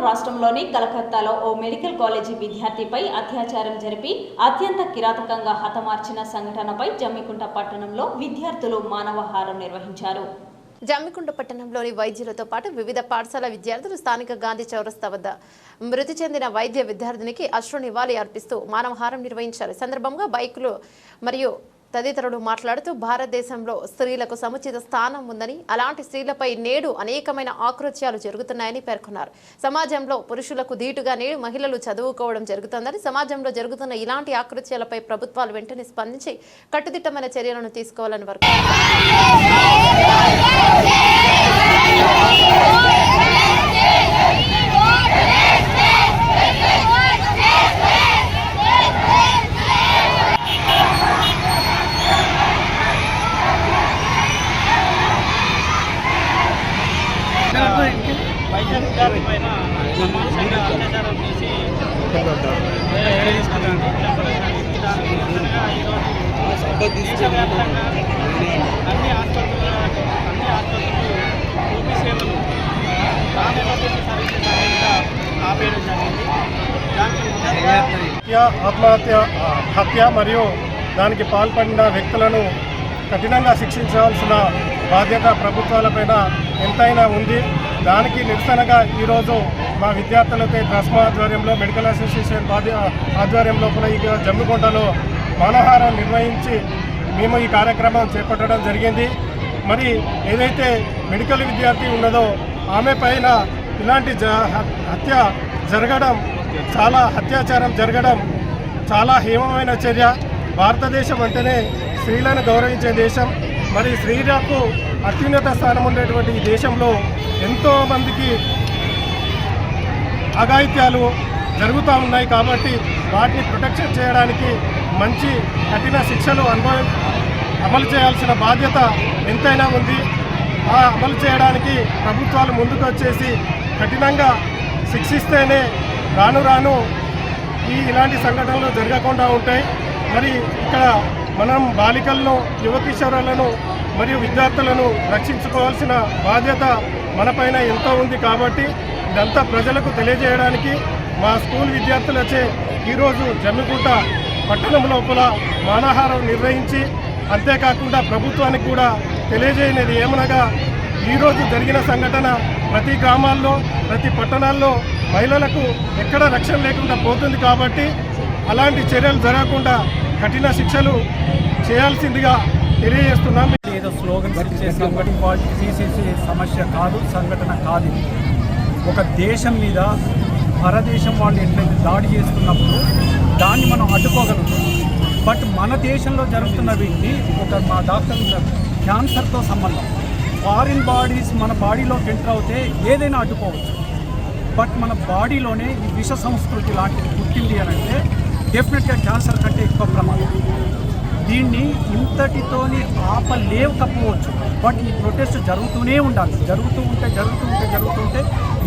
రాష్ట్రంలోని కలకత్తాలో ఓ medical college విద్యార్థిపై అత్యాచారం జరిపి అత్యంత కిరాతకంగా హతమార్చిన సంఘటనపై జమ్మికుంట పట్టణంలో విద్యార్థులు మానవహారం నిర్వహించారు. జమ్మికుంట పట్టణంలోని వైద్యులతో పాటు వివిధ పాఠశాల విద్యార్థులు స్థానిక గాంధీ చౌరస్తా వద్ద మృతి చెందిన వైద్య విద్యార్థినికి అశ్రు నివాళి అర్పిస్తూ మానవహారం నిర్వహించారు. ఈ సందర్భంగా బైకులు మరియు తదితరులు మాట్లాడుతూ భారతదేశంలో స్త్రీలకు సముచిత స్థానం ఉందని, అలాంటి స్త్రీలపై నేడు అనేకమైన ఆకృత్యాలు జరుగుతున్నాయని పేర్కొన్నారు. సమాజంలో పురుషులకు ధీటుగా నేడు మహిళలు చదువుకోవడం జరుగుతుందని, సమాజంలో జరుగుతున్న ఇలాంటి ఆకృత్యాలపై ప్రభుత్వాలు వెంటనే స్పందించి కట్టుదిట్టమైన చర్యలను తీసుకోవాలని వారు పైన అత్యాచారం చేసి దేశవ్యాప్తంగా అన్ని ఆసుపత్రులు ఓపీ సేవలు నాన్ ఎమర్జెన్సీ సర్వీసెస్ అనేది ఆపేయడం జరిగింది. హత్య మరియు దానికి పాల్పడిన వ్యక్తులను కఠినంగా శిక్షించాల్సిన బాధ్యత ప్రభుత్వాలపైన ఎంతైనా ఉంది. దానికి నిరసనగా ఈరోజు మా విద్యార్థులతో ట్రస్మా ఆధ్వర్యంలో మెడికల్ అసోసియేషన్ ఆధ్వర్యంలో కూడా ఈ జమ్మికుంటలో మానవహారం నిర్వహించి మేము ఈ కార్యక్రమం చేపట్టడం జరిగింది. మరి ఏదైతే మెడికల్ విద్యార్థి ఉన్నదో ఆమె పైన ఇలాంటి హత్య జరగడం, అత్యాచారం జరగడం చాలా హేమమైన చర్య. భారతదేశం అంటేనే స్త్రీలను గౌరవించే దేశం. మరి స్త్రీలకు అత్యున్నత స్థానం ఉండేటువంటి ఈ దేశంలో ఎంతోమందికి అఘాయిత్యాలు జరుగుతూ ఉన్నాయి. కాబట్టి వాటిని ప్రొటెక్షన్ చేయడానికి మంచి కఠిన శిక్షలు అమలు చేయాల్సిన బాధ్యత ఎంతైనా ఉంది. ఆ అమలు చేయడానికి ప్రభుత్వాలు ముందుకు వచ్చేసి కఠినంగా శిక్షిస్తేనే రాను రాను ఇలాంటి సంఘటనలు జరగకుండా ఉంటాయి. మరి ఇక్కడ మనం బాలికలను, యువ కిషోరులను మరియు విద్యార్థులను రక్షించుకోవాల్సిన బాధ్యత మనపైన ఎంతో ఉంది. కాబట్టి ఇదంతా ప్రజలకు తెలియజేయడానికి మా స్కూల్ విద్యార్థులచే ఈరోజు జమ్మికుంట పట్టణం లోపల మానవహారం నిర్వహించి, అంతేకాకుండా ప్రభుత్వానికి కూడా తెలియజేయనిది ఏమనగా ఈరోజు జరిగిన సంఘటన ప్రతి గ్రామాల్లో, ప్రతి పట్టణాల్లో మహిళలకు ఎక్కడ రక్షణ లేకుండా పోతుంది. కాబట్టి అలాంటి చర్యలు జరగకుండా కఠిన శిక్షలు చేయాల్సిందిగా తెలియజేస్తున్నాం. ఏదో స్లోగన్స్ ఇచ్చే CCC సమస్య కాదు, సంఘటన కాదు. ఒక దేశం మీద పరదేశం వాళ్ళు ఎట్లయితే దాడి చేస్తున్నప్పుడు దాన్ని మనం అడ్డుకోగలుగుతాం. బట్ మన దేశంలో జరుగుతున్న వీటిని మా డాక్టర్ క్యాన్సర్తో సంబంధం, ఫారిన్ బాడీస్ మన బాడీలోకి ఎంటర్ అవుతే ఏదైనా అడ్డుకోవచ్చు. బట్ మన బాడీలోనే ఈ విష సంస్కృతి లాంటిది పుట్టింది అని అంటే డెఫినెట్గా క్యాన్సర్ కంటే ఎక్కువ ప్రమాదం. దీన్ని ఇంతటితోని ఆపలేకపోవచ్చు. బట్ ఈ ప్రొటెస్ట్ జరుగుతూనే ఉండాలి. జరుగుతూ ఉంటే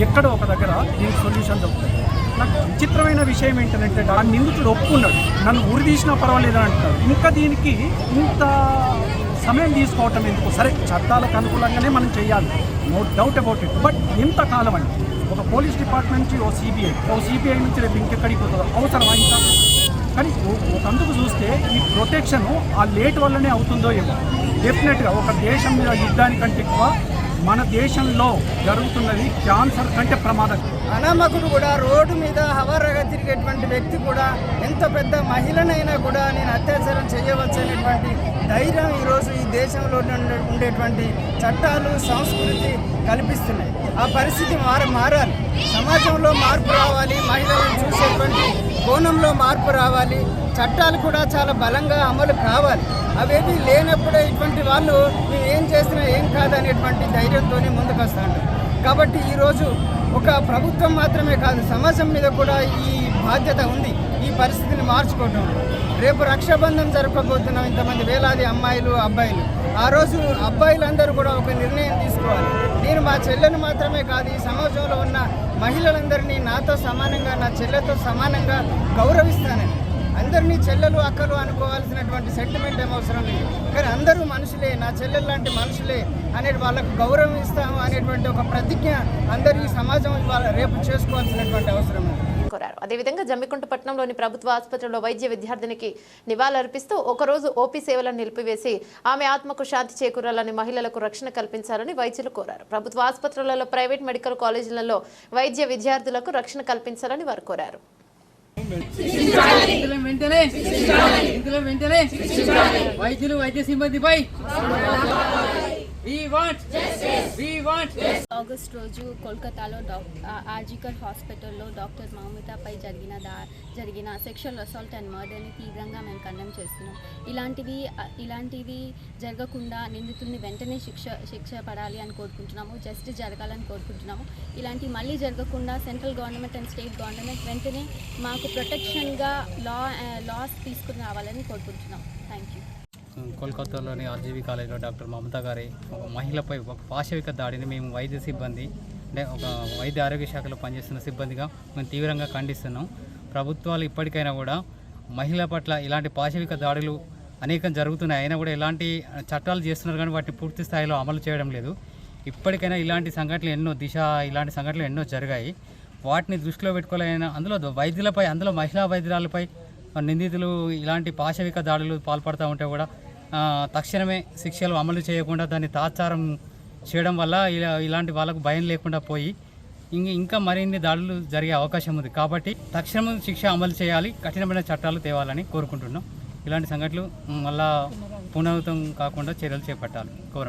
ఎక్కడో ఒక దగ్గర దీనికి సొల్యూషన్ దొరుకుతుంది. నాకు విచిత్రమైన విషయం ఏంటంటే ఆ నిందితుడు ఒప్పుకున్నాడు, నన్ను ఉరి తీసినా పర్వాలేదని అంటున్నాడు. ఇంకా దీనికి ఇంత సమయం తీసుకోవటం ఎందుకు? సరే, చట్టాలకు అనుకూలంగానే మనం చేయాలి, no doubt about it. But ఎంతకాలం అండి? ఒక పోలీస్ డిపార్ట్మెంట్ నుంచి ఓ సిబిఐ నుంచి రేపు ఇంకెక్కడికి పోతుందో అవసరమా ఇంకా? కానీ ఒకందుకు చూస్తే ఈ ప్రొటెక్షన్ ఆ లేట్ వల్లనే అవుతుందో ఏమో. డెఫినెట్గా ఒక దేశం మీద యుద్ధానికంటే ఎక్కువ మన దేశంలో జరుగుతున్నది క్యాన్సర్ కంటే ప్రమాదం. అనామకుడు కూడా రోడ్డు మీద హవారాగా తిరిగేటువంటి వ్యక్తి కూడా ఎంత పెద్ద మహిళనైనా కూడా నేను అత్యాచారం చేయవచ్చు అనేటువంటి ధైర్యం ఈరోజు ఈ దేశంలో ఉండేటువంటి చట్టాలు, సంస్కృతి కల్పిస్తున్నాయి. ఆ పరిస్థితి మారాలి. సమాజంలో మార్పు రావాలి, మహిళలను చూసేటువంటి కోణంలో మార్పు రావాలి, చట్టాలు కూడా చాలా బలంగా అమలు కావాలి. అవేవి లేనప్పుడే ఇటువంటి వాళ్ళు మేము ఏం చేసినా ఏం కాదనేటువంటి ధైర్యంతోనే ముందుకు వస్తాడు. కాబట్టి ఈరోజు ఒక ప్రభుత్వం మాత్రమే కాదు, సమాజం మీద కూడా ఈ బాధ్యత ఉంది ఈ పరిస్థితిని మార్చుకోవటం. రేపు రక్షాబంధం జరపబోతున్నాం, ఇంతమంది వేలాది అమ్మాయిలు, అబ్బాయిలు. ఆ రోజు అబ్బాయిలందరూ కూడా ఒక నిర్ణయం తీసుకోవాలి. నేను మా చెల్లెను మాత్రమే కాదు, ఈ సమాజంలో ఉన్న మహిళలందరినీ నాతో సమానంగా, నా చెల్లెతో సమానంగా గౌరవిస్తానని. అందరినీ చెల్లెలు అక్కలు అనుకోవాల్సినటువంటి సెంటిమెంట్ ఏం అవసరం లేదు. కానీ అందరూ మనుషులే, నా చెల్లెలు లాంటి మనుషులే అనే వాళ్ళకు గౌరవం ఇస్తాము అనేటువంటి ఒక ప్రతిజ్ఞ అందరూ ఈ సమాజం రేపు చేసుకోవాల్సినటువంటి అవసరం ఉంది. కోరారు. అదేవిధంగా జమ్మికుంట పట్టణంలోని ప్రభుత్వ ఆసుపత్రిలో వైద్య విద్యార్థినికి నివాళులర్పిస్తూ ఒకరోజు ఓపీ సేవలను నిలిపివేసి ఆమె ఆత్మకు శాంతి చేకూరాలని, మహిళలకు రక్షణ కల్పించాలని వైద్యులు కోరారు. ప్రభుత్వ ఆసుపత్రులలో, ప్రైవేట్ మెడికల్ కాలేజీలలో వైద్య విద్యార్థులకు రక్షణ కల్పించాలని వారు కోరారు. వైద్యులు, వైద్య సిబ్బందిపై ఆగస్ట్ రోజు కోల్కతాలో ఆర్జికర్ హాస్పిటల్లో డాక్టర్ మౌమితాపై జరిగిన సెక్షువల్ అసాల్ట్ అండ్ మర్డర్ని తీవ్రంగా మేము కండెమ్ చేస్తున్నాం. ఇలాంటివి జరగకుండా నిందితుల్ని వెంటనే శిక్ష పడాలి అని కోరుకుంటున్నాము. జస్టిస్ జరగాలని కోరుకుంటున్నాము. ఇలాంటివి మళ్ళీ జరగకుండా central government and state government వెంటనే మాకు ప్రొటెక్షన్గా లాస్ తీసుకుని రావాలని కోరుకుంటున్నాం. Thank you. కోల్కతాలోని ఆర్జీవీ కాలేజీలో డాక్టర్ మమతా గారి ఒక మహిళపై ఒక పాశవిక దాడిని మేము వైద్య సిబ్బంది అంటే ఒక వైద్య ఆరోగ్య శాఖలో పనిచేస్తున్న సిబ్బందిగా మేము తీవ్రంగా ఖండిస్తున్నాం. ప్రభుత్వాలు ఇప్పటికైనా కూడా మహిళల పట్ల ఇలాంటి పాశవిక దాడులు అనేకం జరుగుతున్నాయి, అయినా కూడా ఇలాంటి చట్టాలు చేస్తున్నారు కానీ వాటిని పూర్తి స్థాయిలో అమలు చేయడం లేదు. ఇప్పటికైనా ఇలాంటి సంఘటనలు ఇలాంటి సంఘటనలు ఎన్నో జరిగాయి. వాటిని దృష్టిలో పెట్టుకోలేని అందులో వైద్యులపై, అందులో మహిళా వైద్యురాలపై నిందితులు ఇలాంటి పాశవిక దాడులు పాల్పడుతూ ఉంటే కూడా తక్షణమే శిక్షలు అమలు చేయకుండా దాన్ని తాత్సారం చేయడం వల్ల ఇలాంటి వాళ్ళకు భయం లేకుండా పోయి ఇంకా మరిన్ని దాడులు జరిగే అవకాశం ఉంది. కాబట్టి తక్షణం శిక్ష అమలు చేయాలి, కఠినమైన చట్టాలు తేవాలని కోరుకుంటున్నాం. ఇలాంటి సంఘటనలు మళ్ళా పునరావృతం కాకుండా చర్యలు చేపట్టాలి.